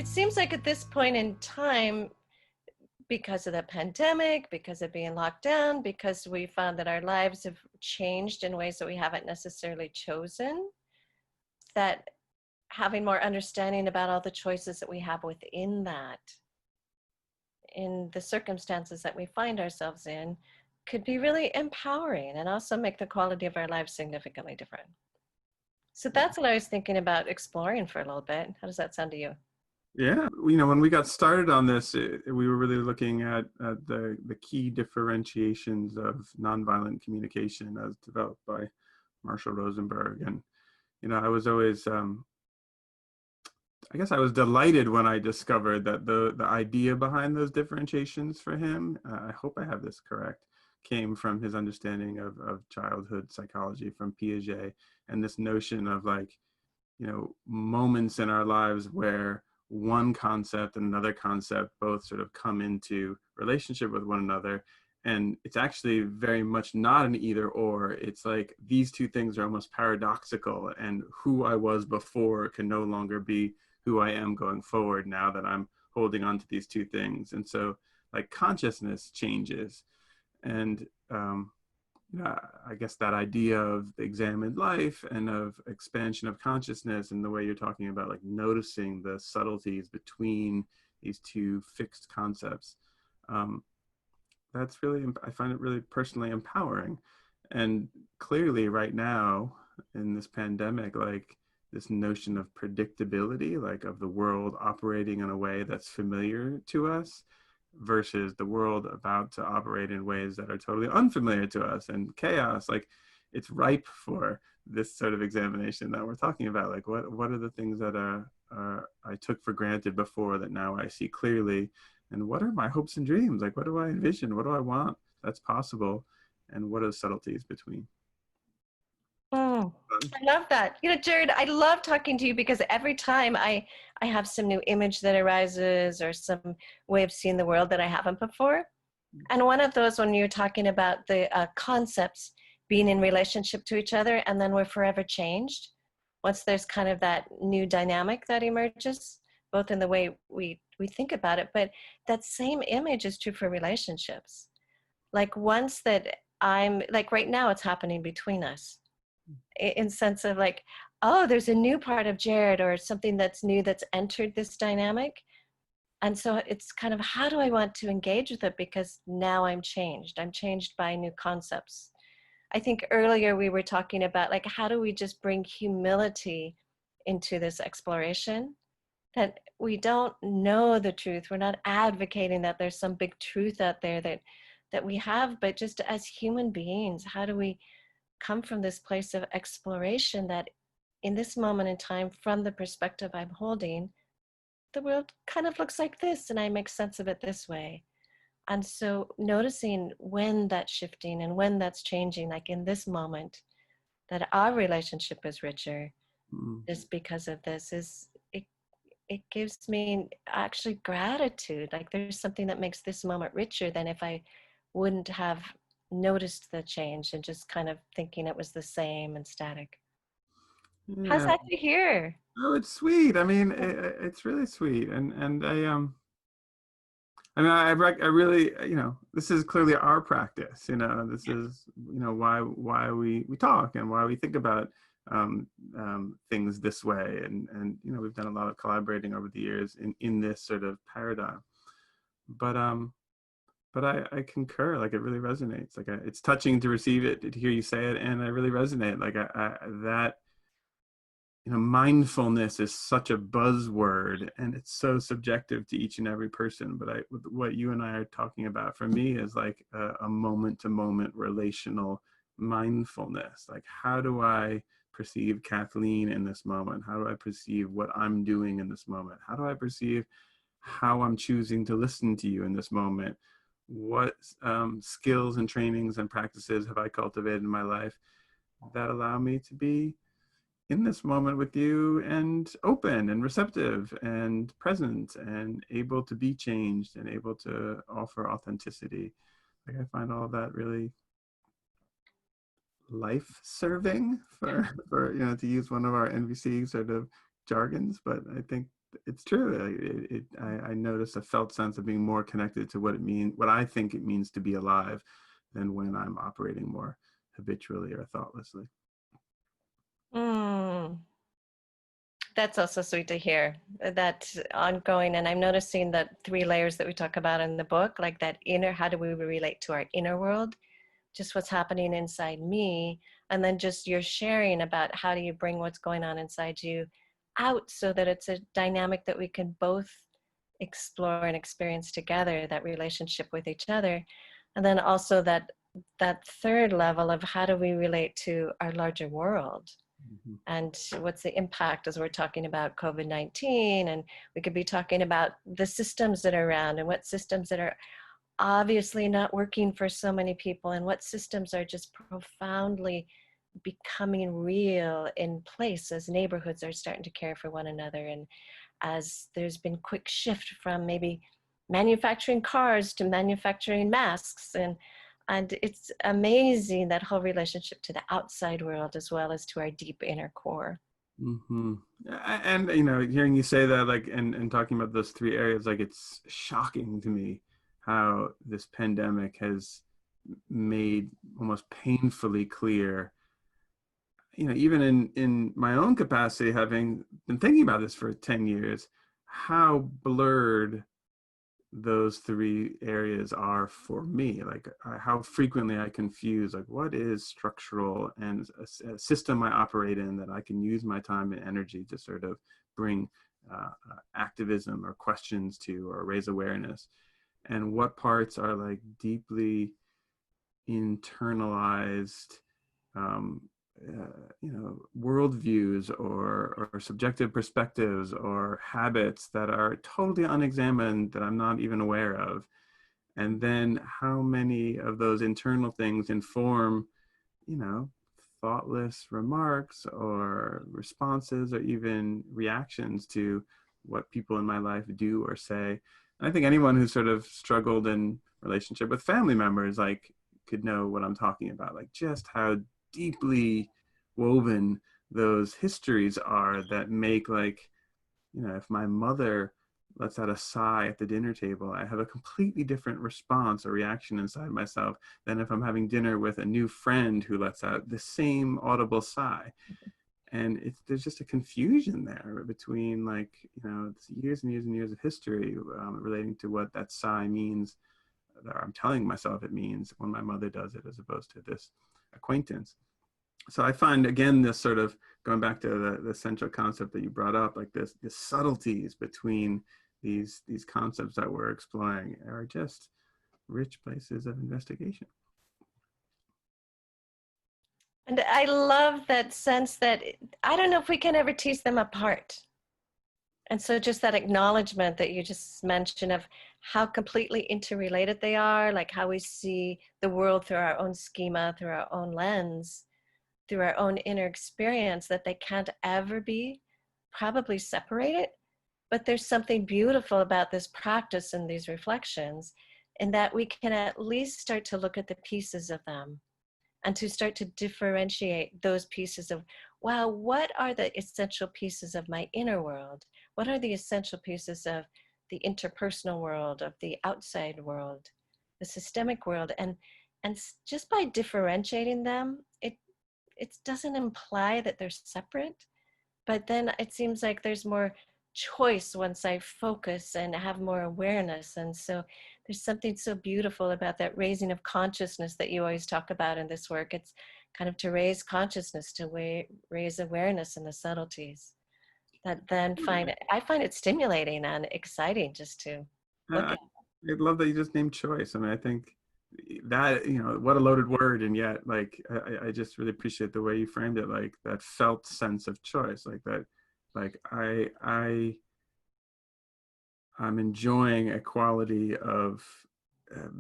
It seems like at this point in time, because of the pandemic, because of being locked down, because we found that our lives have changed in ways that we haven't necessarily chosen, that having more understanding about all the choices that we have within that, in the circumstances that we find ourselves in, could be really empowering and also make the quality of our lives significantly different. So that's what I was thinking about exploring for a little bit. How does that sound to you? Yeah, when we got started on this, we were really looking at the key differentiations of nonviolent communication as developed by Marshall Rosenberg. And, I was always, I guess I was delighted when I discovered that the idea behind those differentiations for him, I hope I have this correct, came from his understanding of childhood psychology from Piaget, and this notion of like, moments in our lives where one concept and another concept both sort of come into relationship with one another. And it's actually very much not an either or. It's like these two things are almost paradoxical, and who I was before can no longer be who I am going forward now that I'm holding on to these two things. And so like consciousness changes. And I guess that idea of the examined life and of expansion of consciousness, and the way you're talking about like noticing the subtleties between these two fixed concepts, that's really, I find it really personally empowering. And clearly right now in this pandemic, like this notion of predictability, like of the world operating in a way that's familiar to us versus the world about to operate in ways that are totally unfamiliar to us, and chaos, like it's ripe for this sort of examination that we're talking about. Like what are the things that I took for granted before that now I see clearly, and what are my hopes and dreams? Like what do I envision? What do I want that's possible? And what are the subtleties between? Mm, I love that. Jared, I love talking to you because every time I have some new image that arises or some way of seeing the world that I haven't before. And one of those, when you're talking about the concepts being in relationship to each other, and then we're forever changed once there's kind of that new dynamic that emerges, both in the way we think about it, but that same image is true for relationships. Like once that I'm, like right now it's happening between us, in sense of like, oh, there's a new part of Jared or something that's new that's entered this dynamic. And so it's kind of, how do I want to engage with it? Because now I'm changed. I'm changed by new concepts. I think earlier we were talking about like, how do we just bring humility into this exploration? That we don't know the truth. We're not advocating that there's some big truth out there that we have, but just as human beings, how do we come from this place of exploration that in this moment in time, from the perspective I'm holding, the world kind of looks like this and I make sense of it this way. And so noticing when that's shifting and when that's changing, like in this moment, that our relationship is richer just because of this, it gives me actually gratitude. Like there's something that makes this moment richer than if I wouldn't have noticed the change and just kind of thinking it was the same and static. How's Yeah. that to hear? Oh, it's sweet. I mean, it's really sweet. And I really, this is clearly our practice. This is, why we talk and why we think about things this way. And we've done a lot of collaborating over the years in this sort of paradigm. But I concur. Like it really resonates. Like it's touching to receive it, to hear you say it, and I really resonate. Like that. Mindfulness is such a buzzword and it's so subjective to each and every person. But what you and I are talking about for me is like a moment to moment relational mindfulness. Like, how do I perceive Kathleen in this moment? How do I perceive what I'm doing in this moment? How do I perceive how I'm choosing to listen to you in this moment? What skills and trainings and practices have I cultivated in my life that allow me to be in this moment with you and open and receptive and present and able to be changed and able to offer authenticity? Like I find all of that really life serving for to use one of our NVC sort of jargons, but I think it's true. I notice a felt sense of being more connected to what I think it means to be alive, than when I'm operating more habitually or thoughtlessly. Mm. That's also sweet to hear. That ongoing, and I'm noticing that three layers that we talk about in the book, like that inner, how do we relate to our inner world, just what's happening inside me, and then just your sharing about how do you bring what's going on inside you out so that it's a dynamic that we can both explore and experience together, that relationship with each other. And then also that third level of how do we relate to our larger world, Mm-hmm. and what's the impact, as we're talking about COVID-19, and we could be talking about the systems that are around and what systems that are obviously not working for so many people, and what systems are just profoundly becoming real in place as neighborhoods are starting to care for one another, and as there's been quick shift from maybe manufacturing cars to manufacturing masks, and it's amazing, that whole relationship to the outside world as well as to our deep inner core. Mm-hmm. And hearing you say that, like, and talking about those three areas, like, it's shocking to me how this pandemic has made almost painfully clear, even in my own capacity, having been thinking about this for 10 years, how blurred those three areas are for me. Like, how frequently I confuse, like, what is structural and a system I operate in that I can use my time and energy to sort of bring activism or questions to, or raise awareness, and what parts are like deeply internalized um, worldviews, or subjective perspectives, or habits that are totally unexamined, that I'm not even aware of. And then how many of those internal things inform, you know, thoughtless remarks or responses, or even reactions to what people in my life do or say. And I think anyone who's sort of struggled in relationship with family members, like, could know what I'm talking about, like just how deeply woven those histories are, that make, like, if my mother lets out a sigh at the dinner table, I have a completely different response or reaction inside myself than if I'm having dinner with a new friend who lets out the same audible sigh. And there's just a confusion there between, like, years and years and years of history relating to what that sigh means, that I'm telling myself it means when my mother does it, as opposed to this acquaintance. So I find, again, this sort of going back to the central concept that you brought up, like this subtleties between these concepts that we're exploring are just rich places of investigation. And I love that sense that I don't know if we can ever tease them apart. And so just that acknowledgement that you just mentioned of how completely interrelated they are, like how we see the world through our own schema, through our own lens, through our own inner experience, that they can't ever be probably separated. But there's something beautiful about this practice and these reflections, in that we can at least start to look at the pieces of them, and to start to differentiate those pieces of, wow, what are the essential pieces of my inner world? What are the essential pieces of the interpersonal world, of the outside world, the systemic world? And just by differentiating them, it doesn't imply that they're separate, but then it seems like there's more choice once I focus and have more awareness. And so there's something so beautiful about that raising of consciousness that you always talk about in this work. It's kind of to raise consciousness, to raise awareness in the subtleties, that then I find it stimulating and exciting just to look I, at. I love that you just named choice. I mean, I think that, what a loaded word, and yet, like, I just really appreciate the way you framed it, like that felt sense of choice, like that, like I'm enjoying a quality of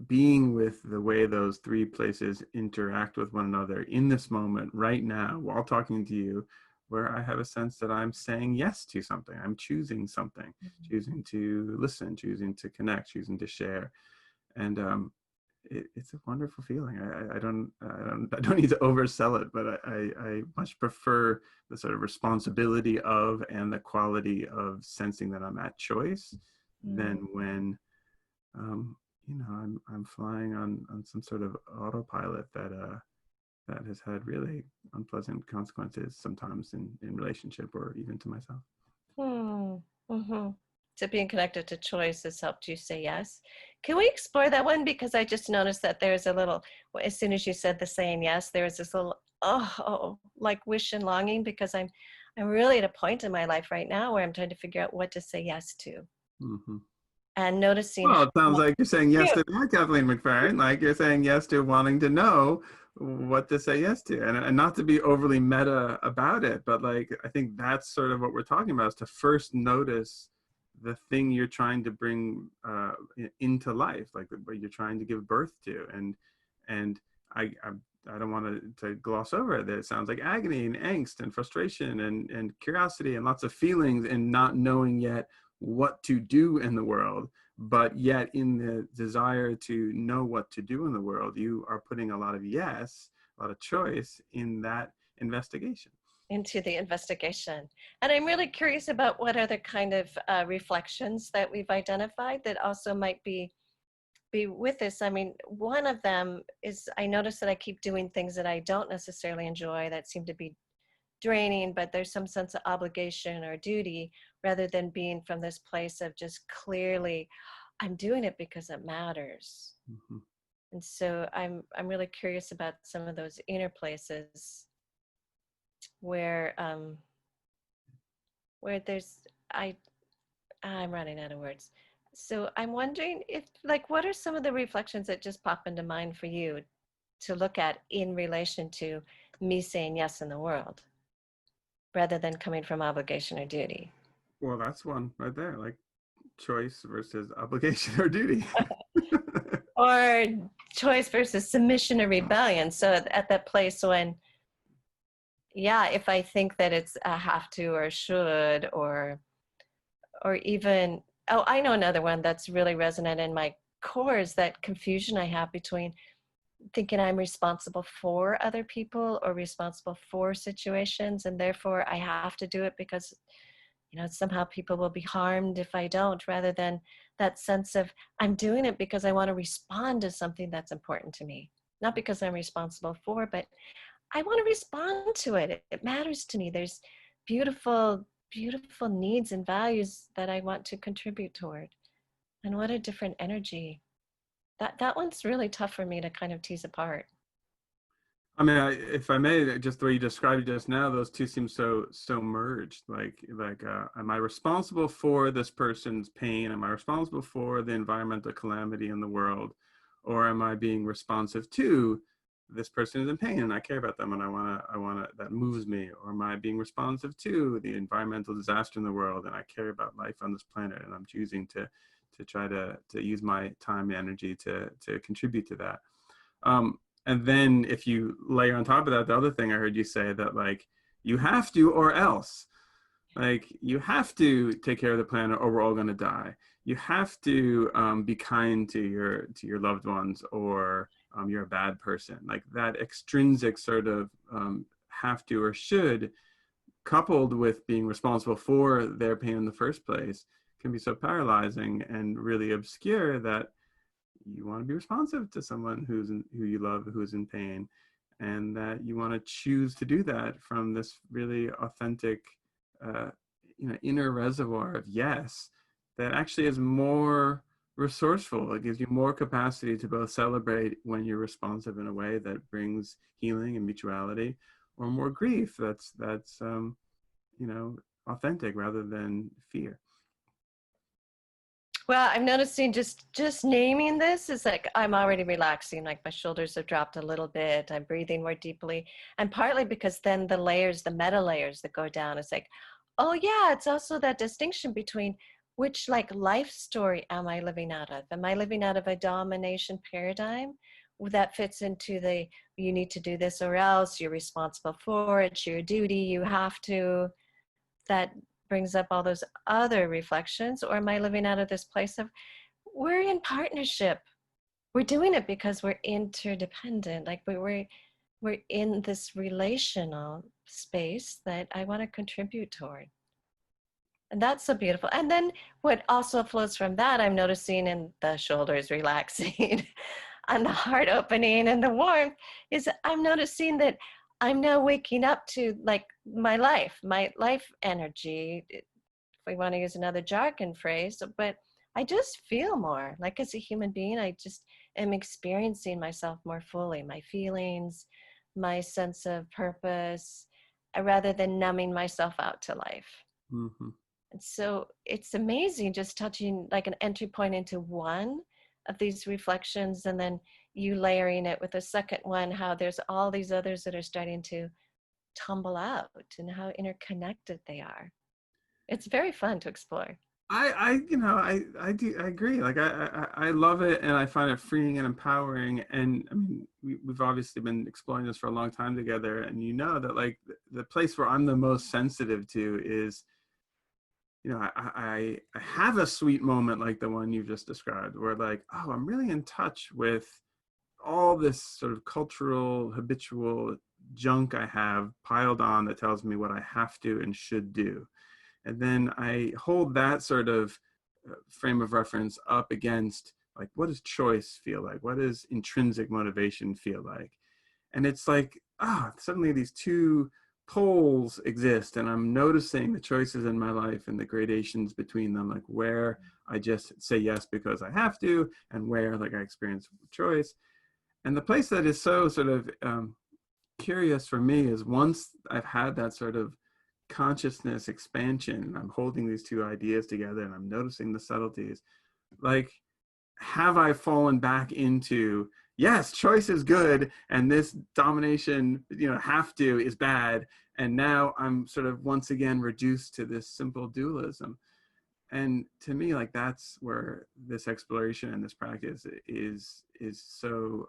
being with the way those three places interact with one another in this moment, right now, while talking to you, where I have a sense that I'm saying yes to something. I'm choosing something, choosing to listen, choosing to connect, choosing to share. And it's a wonderful feeling. I don't need to oversell it, but I much prefer the sort of responsibility of and the quality of sensing that I'm at choice than when I'm flying on some sort of autopilot that has had really unpleasant consequences sometimes in relationship or even to myself. Mm-hmm. So being connected to choice has helped you say yes. Can we explore that one? Because I just noticed that there's a little, as soon as you said the saying yes, there was this little, like wish and longing, because I'm really at a point in my life right now where I'm trying to figure out what to say yes to. Mm-hmm. And noticing Well, how it sounds like you're saying yes you. to that, Kathleen Macferran. Like you're saying yes to wanting to know what to say yes to, and not to be overly meta about it, but like I think that's sort of what we're talking about, is to first notice the thing you're trying to bring into life, like what you're trying to give birth to, and I don't want to gloss over it. That it sounds like agony and angst and frustration and curiosity and lots of feelings and not knowing yet what to do in the world. But yet in the desire to know what to do in the world, you are putting a lot of yes, a lot of choice in that investigation. Into the investigation. And I'm really curious about what other kind of reflections that we've identified that also might be with this. I mean, one of them is I notice that I keep doing things that I don't necessarily enjoy that seem to be draining, but there's some sense of obligation or duty rather than being from this place of just clearly, I'm doing it because it matters. Mm-hmm. And so I'm really curious about some of those inner places where there's I'm running out of words. So I'm wondering if, like, what are some of the reflections that just pop into mind for you to look at in relation to me saying yes in the world rather than coming from obligation or duty? Well, that's one right there, like choice versus obligation or duty. Or choice versus submission or rebellion. So at that place when, yeah, if I think that it's a have to or should or even, oh, I know another one that's really resonant in my core is that confusion I have between thinking I'm responsible for other people or responsible for situations, and therefore I have to do it because, somehow people will be harmed if I don't, rather than that sense of I'm doing it because I want to respond to something that's important to me. Not because I'm responsible for, but I want to respond to it. It matters to me. There's beautiful, beautiful needs and values that I want to contribute toward. And what a different energy. That one's really tough for me to kind of tease apart. I mean, if I may, just the way you described it just now, those two seem so merged. Am I responsible for this person's pain? Am I responsible for the environmental calamity in the world, or am I being responsive to this person is in pain and I care about them and I wanna that moves me? Or am I being responsive to the environmental disaster in the world and I care about life on this planet and I'm choosing to try to use my time and energy to contribute to that. And then if you layer on top of that, the other thing I heard you say that like, you have to, or else, like you have to take care of the planet or we're all going to die. You have to be kind to your loved ones or you're a bad person. Like that extrinsic sort of have to or should, coupled with being responsible for their pain in the first place, can be so paralyzing and really obscure that you want to be responsive to someone who you love, who's in pain, and that you want to choose to do that from this really authentic, inner reservoir of yes, that actually is more resourceful. It gives you more capacity to both celebrate when you're responsive in a way that brings healing and mutuality, or more grief that's authentic rather than fear. Well, I'm noticing just naming this is like I'm already relaxing, like my shoulders have dropped a little bit. I'm breathing more deeply. And partly because then the layers, the meta layers that go down, is like, oh yeah, it's also that distinction between which like life story am I living out of? Am I living out of a domination paradigm that fits into the you need to do this or else, you're responsible for it, it's your duty, you have to, that brings up all those other reflections? Or am I living out of this place of we're in partnership, We're doing it because we're interdependent. Like we're in this relational space that I want to contribute toward. And that's so beautiful. And then what also flows from that, I'm noticing in the shoulders relaxing and the heart opening and the warmth, is I'm noticing that I'm now waking up to like my life energy, if we want to use another jargon phrase, but I just feel more like as a human being, I just am experiencing myself more fully, my feelings, my sense of purpose, rather than numbing myself out to life. Hmm. And so it's amazing just touching like an entry point into one of these reflections and then you layering it with a second one, how there's all these others that are starting to tumble out and how interconnected they are. It's very fun to explore. I agree. Like I love it, and I find it freeing and empowering. And I mean, we've obviously been exploring this for a long time together, and you know that like the place where I'm the most sensitive to is, you know, I have a sweet moment like the one you just described, where like, oh, I'm really in touch with all this sort of cultural, habitual junk I have piled on that tells me what I have to and should do. And then I hold that sort of frame of reference up against like, what does choice feel like? What does intrinsic motivation feel like? And it's like, suddenly these two poles exist, and I'm noticing the choices in my life and the gradations between them, like where I just say yes because I have to, and where like I experience choice. And the place that is so sort of curious for me is once I've had that sort of consciousness expansion and I'm holding these two ideas together and I'm noticing the subtleties, like, have I fallen back into, yes, choice is good and this domination, have to is bad. And now I'm sort of once again reduced to this simple dualism. And to me, like, that's where this exploration and this practice is so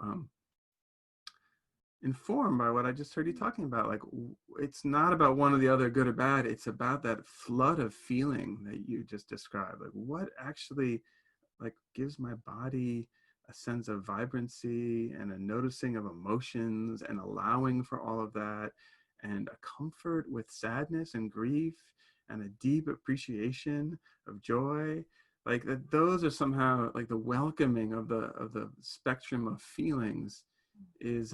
informed by what I just heard you talking about. Like, it's not about one or the other, good or bad. It's about that flood of feeling that you just described. Like, what actually like gives my body a sense of vibrancy and a noticing of emotions and allowing for all of that, and a comfort with sadness and grief and a deep appreciation of joy. Like that, those are somehow like the welcoming of the spectrum of feelings is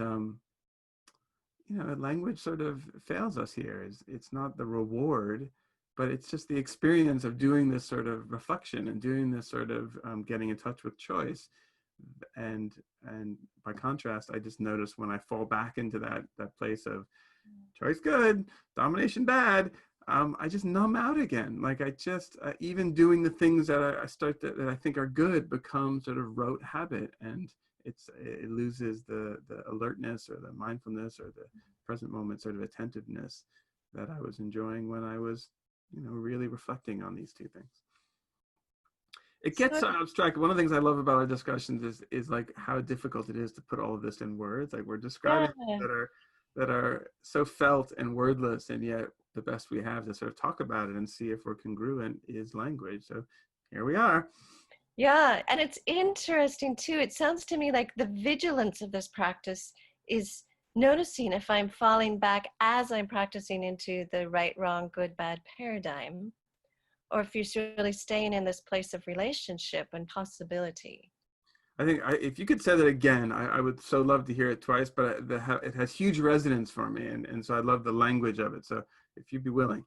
language sort of fails us here. Is it's not the reward, but it's just the experience of doing this sort of reflection and doing this sort of getting in touch with choice. And by contrast, I just notice when I fall back into that place of choice good, domination bad, I just numb out again. Like I just even doing the things that that I think are good become sort of rote habit, and it loses the alertness or the mindfulness or the present moment sort of attentiveness that I was enjoying when I was, really reflecting on these two things. It gets So, so abstract. One of the things I love about our discussions is like how difficult it is to put all of this in words. Like we're describing yeah. that are so felt and wordless, and yet the best we have to sort of talk about it and see if we're congruent is language. So here we are. Yeah, and it's interesting too. It sounds to me like the vigilance of this practice is noticing if I'm falling back as I'm practicing into the right, wrong, good, bad paradigm, or if you're really staying in this place of relationship and possibility. I think if you could say that again, I would so love to hear it twice, but it has huge resonance for me. And so I love the language of it. So if you'd be willing.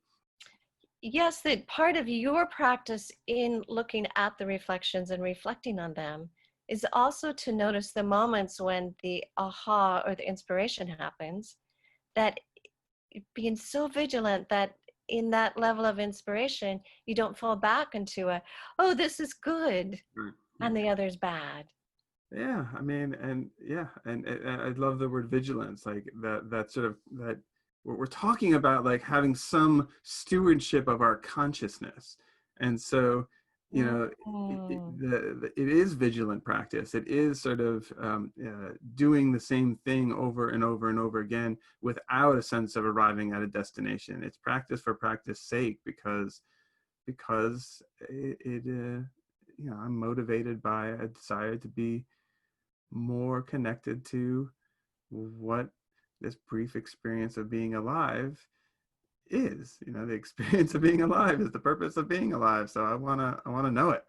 Yes, that part of your practice in looking at the reflections and reflecting on them is also to notice the moments when the aha or the inspiration happens, that being so vigilant that in that level of inspiration, you don't fall back into oh, this is good Right. Yeah. and the other's bad. Yeah, I mean, and yeah, and I love the word vigilance, like that sort of that we're talking about, like having some stewardship of our consciousness. And so, Mm. it is vigilant practice. It is sort of doing the same thing over and over and over again without a sense of arriving at a destination. It's practice for practice sake, because I'm motivated by a desire to be more connected to what this brief experience of being alive is. You know, the experience of being alive is the purpose of being alive. So I wanna know it.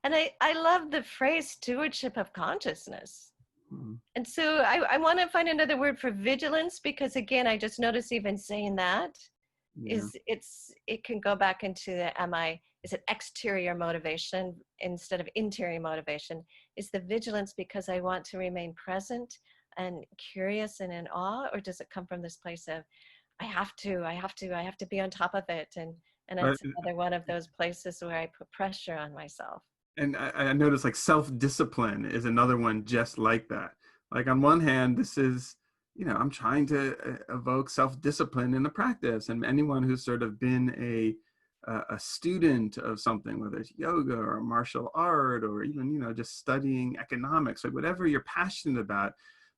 And I love the phrase stewardship of consciousness. Mm, And so I want to find another word for vigilance, because again, I just noticed even saying that yeah. is it can go back into the is it exterior motivation instead of interior motivation? Is the vigilance because I want to remain present and curious and in awe, or does it come from this place of I have to be on top of it, and But it's another one of those places where I put pressure on myself. and I noticed like self-discipline is another one just like that. Like on one hand, this is, you know, I'm trying to evoke self-discipline in the practice, and anyone who's sort of been a student of something, whether it's yoga or martial art or even, you know, just studying economics, like whatever you're passionate about,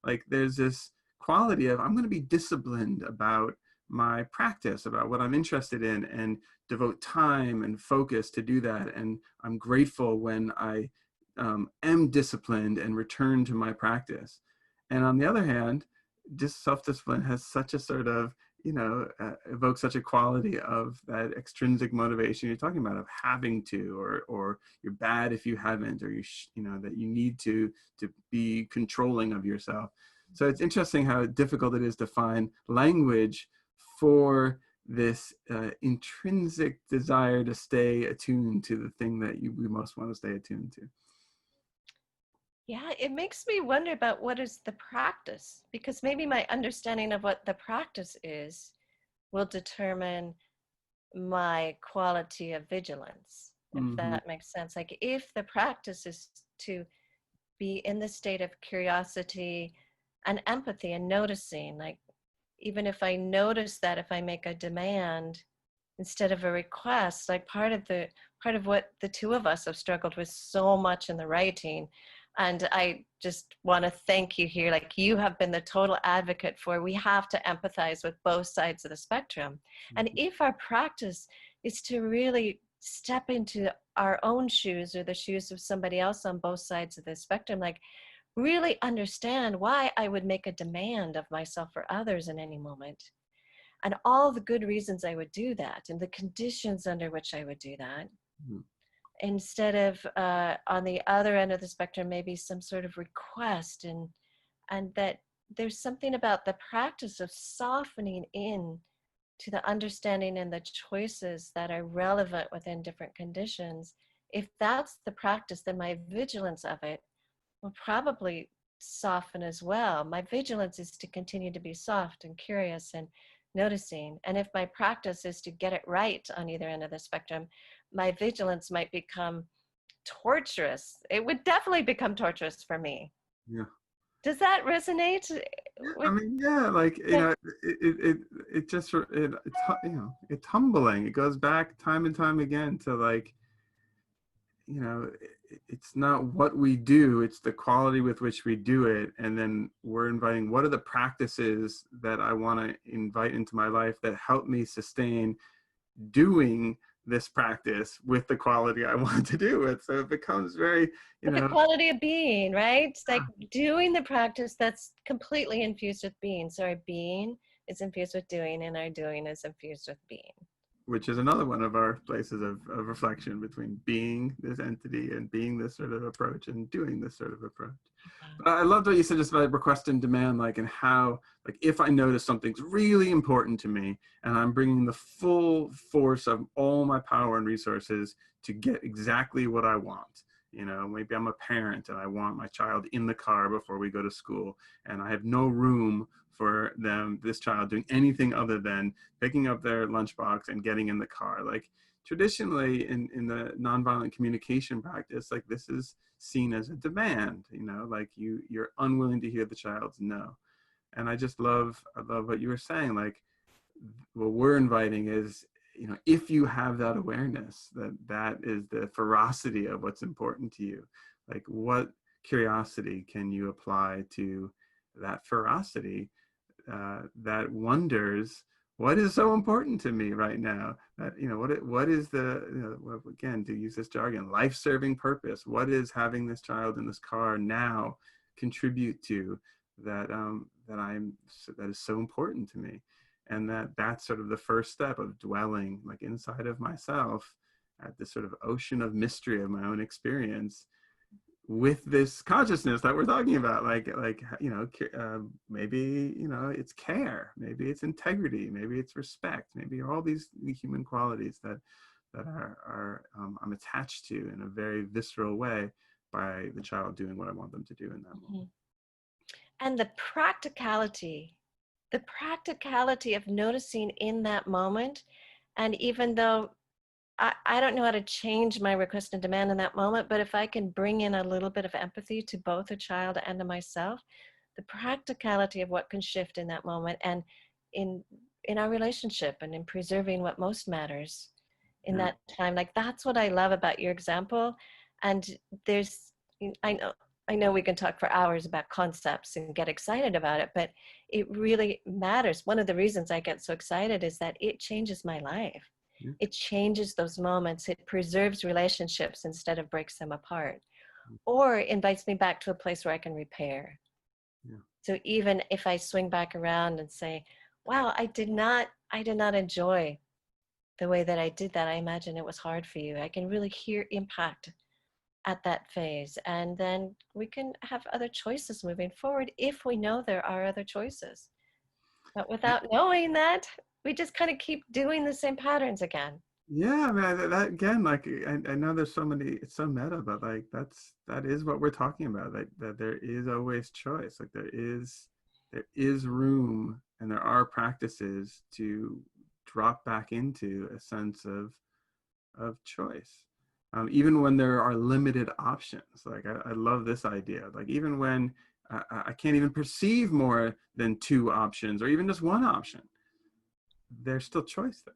like there's this quality of I'm going to be disciplined about my practice, about what I'm interested in, and devote time and focus to do that. And I'm grateful when I am disciplined and return to my practice. And on the other hand, just self-discipline has such a sort of, you know, evokes such a quality of that extrinsic motivation you're talking about, of having to, or you're bad if you haven't, or you know, that you need to be controlling of yourself. So it's interesting how difficult it is to find language for this intrinsic desire to stay attuned to the thing that we most want to stay attuned to. Yeah, it makes me wonder about what is the practice, because maybe my understanding of what the practice is will determine my quality of vigilance, if Mm-hmm. that makes sense. Like if the practice is to be in the state of curiosity and empathy and noticing, like even if I notice that if I make a demand instead of a request, like part of what the two of us have struggled with so much in the writing. And I just want to thank you here. Like you have been the total advocate for, we have to empathize with both sides of the spectrum. And if our practice is to really step into our own shoes or the shoes of somebody else on both sides of the spectrum, like really understand why I would make a demand of myself or others in any moment, and all the good reasons I would do that and the conditions under which I would do that, Mm-hmm. instead of on the other end of the spectrum, maybe some sort of request, and that there's something about the practice of softening in to the understanding and the choices that are relevant within different conditions. If that's the practice, then my vigilance of it will probably soften as well. My vigilance is to continue to be soft and curious and noticing. And if my practice is to get it right on either end of the spectrum, my vigilance might become torturous. It would definitely become torturous for me. Yeah. Does that resonate Yeah, I with? mean, yeah, like, you know, it just you know, it's humbling. It goes back time and time again to like, you know, it's not what we do, it's the quality with which we do it. And then we're inviting, what are the practices that I want to invite into my life that help me sustain doing this practice with the quality I want to do it. So it becomes very, you With the know, quality of being, right? It's like doing the practice that's completely infused with being. So our being is infused with doing, and our doing is infused with being. which is another one of our places of reflection between being this entity and being this sort of approach and doing this sort of approach. But I loved what you said just about request and demand, like, and how, like, if I notice something's really important to me and I'm bringing the full force of all my power and resources to get exactly what I want. You know, maybe I'm a parent and I want my child in the car before we go to school, and I have no room for this child doing anything other than picking up their lunchbox and getting in the car. Like traditionally in the nonviolent communication practice, like this is seen as a demand, you know, like you're unwilling to hear the child's no. And I love what you were saying. Like what we're inviting is, you know, if you have that awareness that that is the ferocity of what's important to you, like what curiosity can you apply to that ferocity that wonders what is so important to me right now? That, what is the, again, to use this jargon, life-serving purpose? What is having this child in this car now contribute to that, that is so important to me? And that's sort of the first step of dwelling like inside of myself at this sort of ocean of mystery of my own experience, with this consciousness that we're talking about, maybe it's care, maybe it's integrity, maybe it's respect, maybe all these human qualities that are I'm attached to in a very visceral way by the child doing what I want them to do in that moment. And the practicality of noticing in that moment. And even though I don't know how to change my request and demand in that moment, but if I can bring in a little bit of empathy to both a child and to myself, the practicality of what can shift in that moment, and in our relationship, and in preserving what most matters in Yeah. that time. Like, that's what I love about your example. And there's, I know we can talk for hours about concepts and get excited about it, but it really matters. One of the reasons I get so excited is that it changes my life. Yeah. It changes those moments. It preserves relationships instead of breaks them apart, or invites me back to a place where I can repair. Yeah. So even if I swing back around and say, wow, I did not enjoy the way that I did that. I imagine it was hard for you. I can really hear impact at that phase. And then we can have other choices moving forward if we know there are other choices. But without knowing that, we just kind of keep doing the same patterns again. Yeah, I mean, that again, like I know there's so many, it's so meta, but like that is what we're talking about. That there is always choice. Like there is room, and there are practices to drop back into a sense of choice, even when there are limited options. Like I love this idea. Like even when I can't even perceive more than two options, or even just one option, there's still choice there.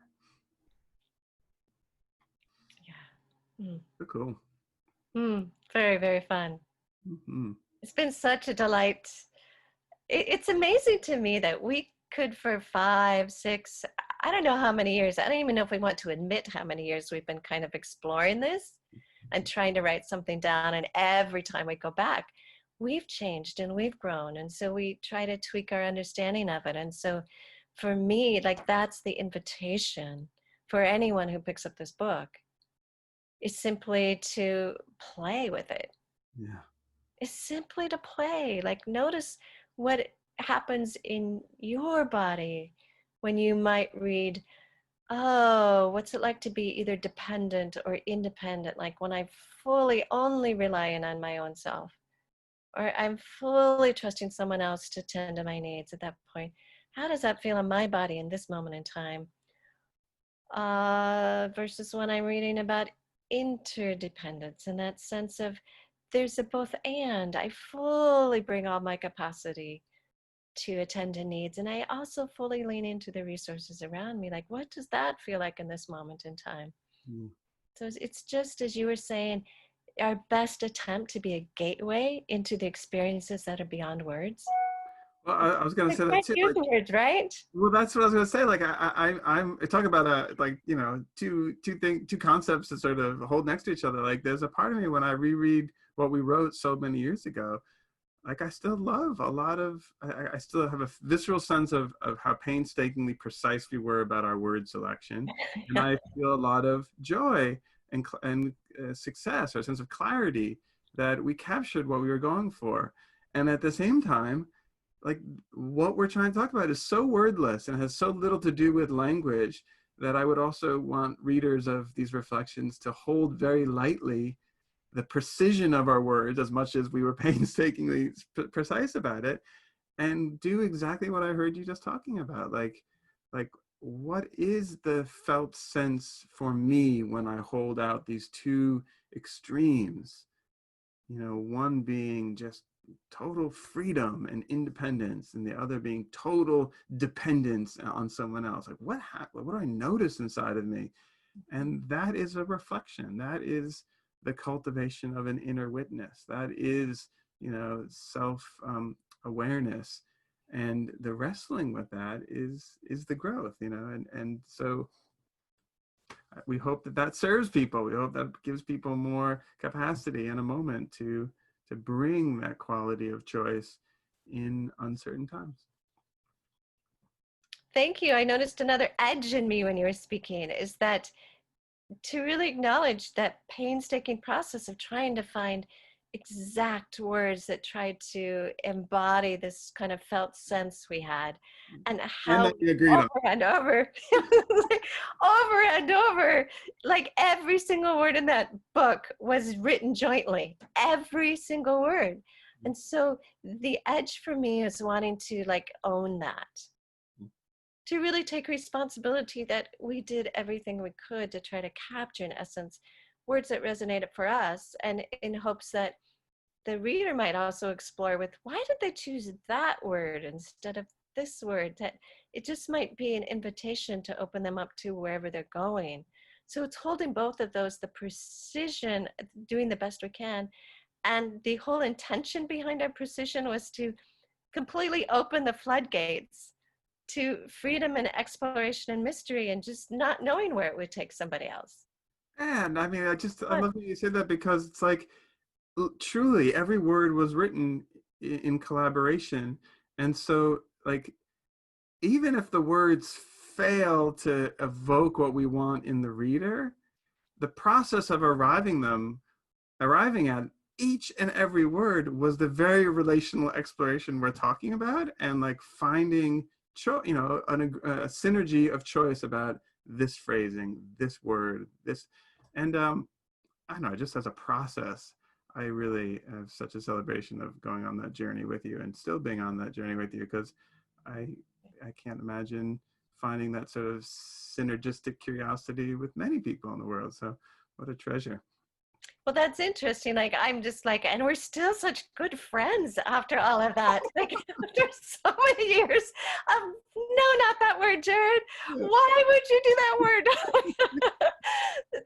Yeah. Mm. So cool. Very, very fun. Mm-hmm. It's been such a delight. It's amazing to me that we could, for 5, 6, I don't know how many years, I don't even know if we want to admit how many years we've been kind of exploring this and trying to write something down. And every time we go back, we've changed and we've grown. And so we try to tweak our understanding of it. And so for me, like, that's the invitation for anyone who picks up this book, is simply to play with it. Yeah. Is simply to play. Like, notice what happens in your body when you might read, oh, what's it like to be either dependent or independent? Like when I'm fully only relying on my own self, or I'm fully trusting someone else to tend to my needs at that point. How does that feel in my body in this moment in time? Versus when I'm reading about interdependence, and that sense of there's a both and. I fully bring all my capacity to attend to needs, and I also fully lean into the resources around me. Like, what does that feel like in this moment in time? Mm. So it's just, as you were saying, our best attempt to be a gateway into the experiences that are beyond words. Well, I was gonna We say that can't too. use Like, words, right? well, that's what I was gonna say. Like, I'm talking about like two concepts that sort of hold next to each other. Like, there's a part of me when I reread what we wrote so many years ago. Like, I still love a lot of. I still have a visceral sense of how painstakingly precise we were about our word selection, and I feel a lot of joy and success, or a sense of clarity that we captured what we were going for, and at the same time, like, what we're trying to talk about is so wordless and has so little to do with language that I would also want readers of these reflections to hold very lightly the precision of our words, as much as we were painstakingly precise about it, and do exactly what I heard you just talking about. Like what is the felt sense for me when I hold out these two extremes? One being just total freedom and independence, and the other being total dependence on someone else. Like, what do I notice inside of me? And that is a reflection. That is the cultivation of an inner witness. That is, self awareness. And the wrestling with that is the growth, and so we hope that that serves people. We hope that gives people more capacity in a moment to bring that quality of choice in uncertain times. Thank you. I noticed another edge in me when you were speaking, is that to really acknowledge that painstaking process of trying to find exact words that tried to embody this kind of felt sense we had, and And that how we agreed on. over and over, over and over, like every single word in that book was written jointly, every single word. And so the edge for me is wanting to like own that, to really take responsibility that we did everything we could to try to capture, in essence, words that resonated for us, and in hopes that the reader might also explore with, why did they choose that word instead of this word? That it just might be an invitation to open them up to wherever they're going. So it's holding both of those, the precision, doing the best we can, and the whole intention behind our precision was to completely open the floodgates to freedom and exploration and mystery, and just not knowing where it would take somebody else. And I mean, I love that you said that, because it's like truly every word was written in collaboration. And so, like, even if the words fail to evoke what we want in the reader, the process of arriving at each and every word was the very relational exploration we're talking about, and like finding a synergy of choice about this phrasing, this word, this. And I don't know, just as a process, I really have such a celebration of going on that journey with you and still being on that journey with you, because I I can't imagine finding that sort of synergistic curiosity with many people in the world. So what a treasure. Well, that's interesting. Like, I'm just like, and we're still such good friends after all of that. Like, after so many years of, no, not that word, Jared. Yeah. Why would you do that word?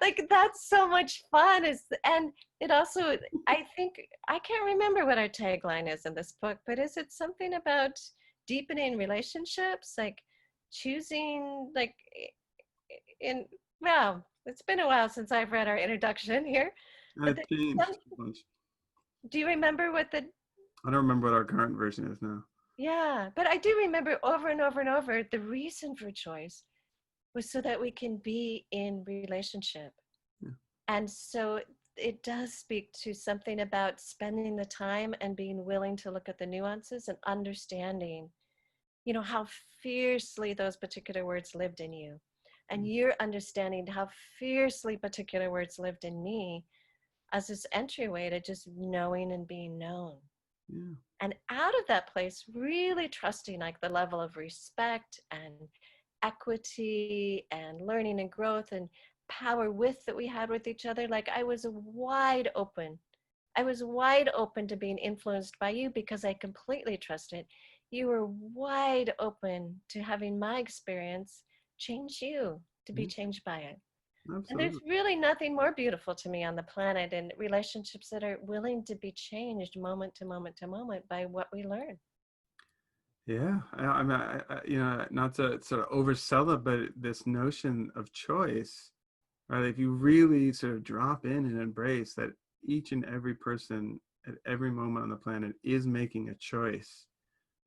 Like, that's so much fun. And it also, I think, I can't remember what our tagline is in this book, but is it something about deepening relationships? Like, choosing, like, in, well, it's been a while since I've read our introduction here. And it changed a bunch. Do you remember what the, I don't remember what our current version is now. yeah, but I do remember over and over and over, the reason for choice was so that we can be in relationship. Yeah. And so it does speak to something about spending the time and being willing to look at the nuances and understanding, how fiercely those particular words lived in you. And you're understanding how fiercely particular words lived in me as this entryway to just knowing and being known. Yeah. And out of that place, really trusting like the level of respect and equity and learning and growth and power that we had with each other. Like, I was wide open. I was wide open to being influenced by you because I completely trusted. You were wide open to having my experience change you, to be Yeah, changed by it. And there's absolutely. really nothing more beautiful to me on the planet, and relationships that are willing to be changed moment to moment to moment by what we learn. Yeah, I mean, not to sort of oversell it, but this notion of choice, right? If you really sort of drop in and embrace that each and every person at every moment on the planet is making a choice,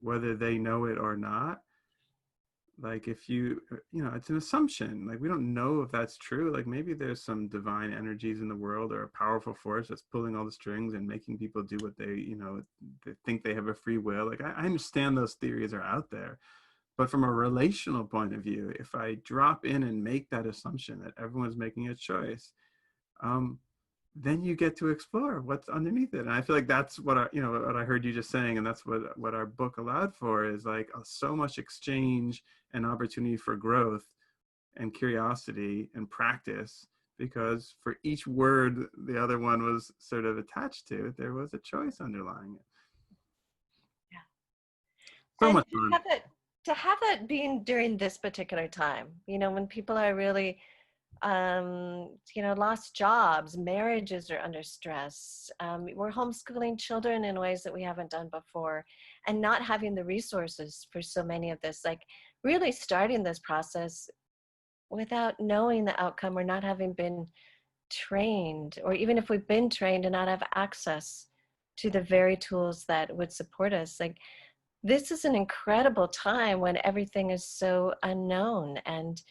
whether they know it or not. Like, if it's an assumption. Like, we don't know if that's true. Like, maybe there's some divine energies in the world, or a powerful force that's pulling all the strings and making people do what they think they have a free will. Like, I understand those theories are out there. But from a relational point of view, if I drop in and make that assumption that everyone's making a choice, um, then you get to explore what's underneath it. And I feel like that's what what I heard you just saying, and that's what our book allowed for, is like so much exchange and opportunity for growth and curiosity and practice, because for each word the other one was sort of attached to, there was a choice underlying it. Yeah. So And much fun. to have that being during this particular time, when people are really lost jobs, marriages are under stress. We're homeschooling children in ways that we haven't done before. and not having the resources for so many of this, like really starting this process without knowing the outcome or not having been trained, or even if we've been trained and not have access to the very tools that would support us. Like, this is an incredible time when everything is so unknown, and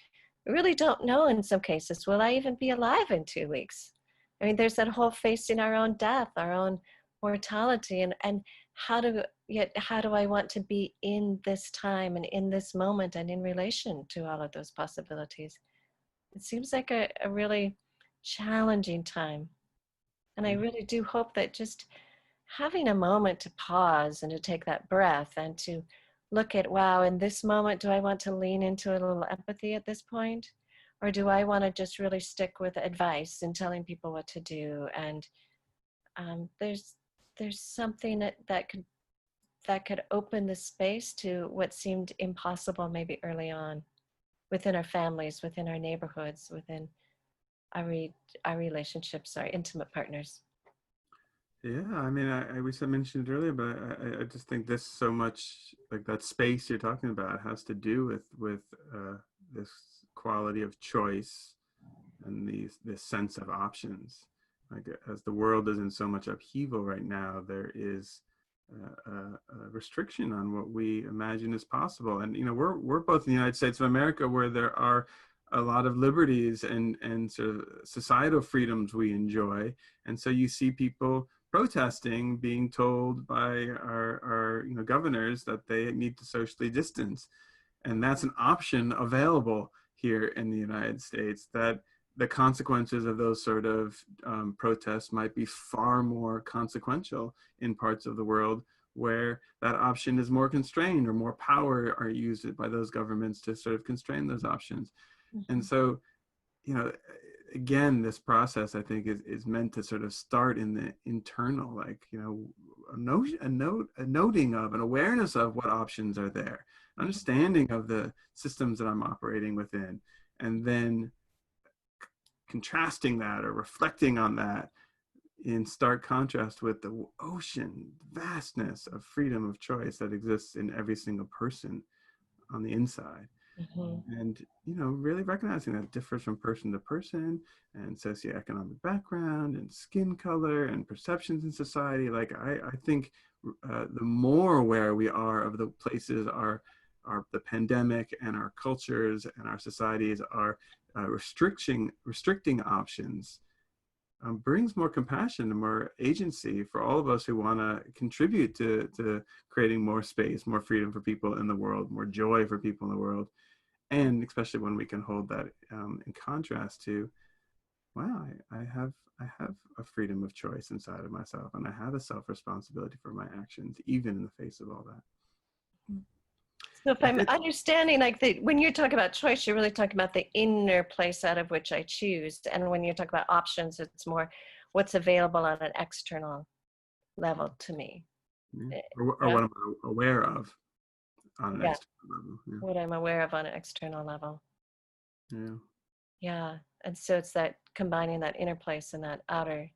we really don't know in some cases, will I even be alive in 2 weeks? I mean, there's that whole facing our own death, our own mortality, and how do I want to be in this time and in this moment and in relation to all of those possibilities? It seems like a really challenging time. And I really do hope that just having a moment to pause and to take that breath and to look at, wow, in this moment, do I want to lean into a little empathy at this point? Or do I want to just really stick with advice and telling people what to do? And there's something that could open the space to what seemed impossible maybe early on within our families, within our neighborhoods, within our relationships, our intimate partners. Yeah, I mean, I wish I mentioned it earlier, but I just think this so much, like that space you're talking about, has to do with this quality of choice and this sense of options. Like, as the world is in so much upheaval right now, there is a restriction on what we imagine is possible. And we're both in the United States of America, where there are a lot of liberties and sort of societal freedoms we enjoy. And so you see people protesting, being told by our governors that they need to socially distance, and that's an option available here in the United States. That the consequences of those sort of protests might be far more consequential in parts of the world where that option is more constrained, or more power are used by those governments to sort of constrain those options. Mm-hmm. And so, again, this process, I think, is meant to sort of start in the internal, like, a noting of, an awareness of what options are there, understanding of the systems that I'm operating within, and then contrasting that or reflecting on that in stark contrast with the ocean vastness of freedom of choice that exists in every single person on the inside. Mm-hmm. And really recognizing that it differs from person to person, and socioeconomic background, and skin color, and perceptions in society. Like, I think the more aware we are of the places the pandemic and our cultures and our societies are restricting options, brings more compassion and more agency for all of us who want to contribute to creating more space, more freedom for people in the world, more joy for people in the world. And especially when we can hold that in contrast to, wow, I have a freedom of choice inside of myself, and I have a self-responsibility for my actions, even in the face of all that. So if I'm understanding, like, when you're talking about choice, you're really talking about the inner place out of which I choose. And when you talk about options, it's more what's available on an external level to me. Yeah. Or what I'm aware of on an external level. Yeah. What I'm aware of on an external level. Yeah. Yeah. And so it's that combining that inner place and that outer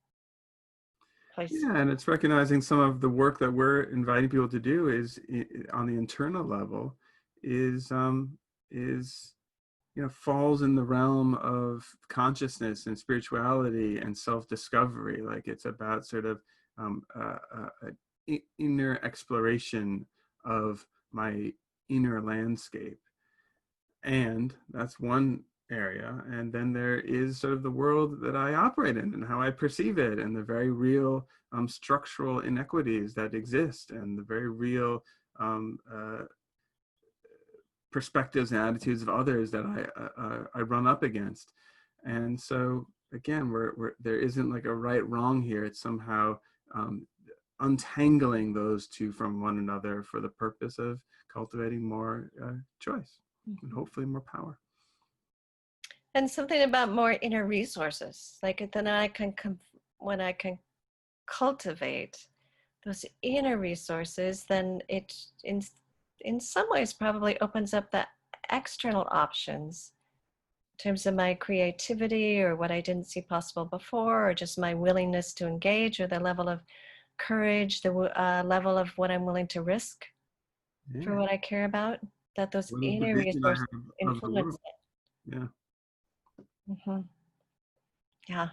place. Yeah, and it's recognizing some of the work that we're inviting people to do is on the internal level is falls in the realm of consciousness and spirituality and self-discovery. Like, it's about sort of inner exploration of my inner landscape. And that's one area. And then there is sort of the world that I operate in and how I perceive it, and the very real structural inequities that exist, and the very real perspectives and attitudes of others that I run up against. And so, again, there isn't like a right wrong here. It's somehow untangling those two from one another for the purpose of cultivating more choice and hopefully more power. And something about more inner resources, like then when I can cultivate those inner resources, then it in some ways probably opens up the external options in terms of my creativity or what I didn't see possible before, or just my willingness to engage, or the level of courage, the level of what I'm willing to risk for Yeah. what I care about, that those What is the inner vision I resources have of the influence world? Yeah. it. Yeah.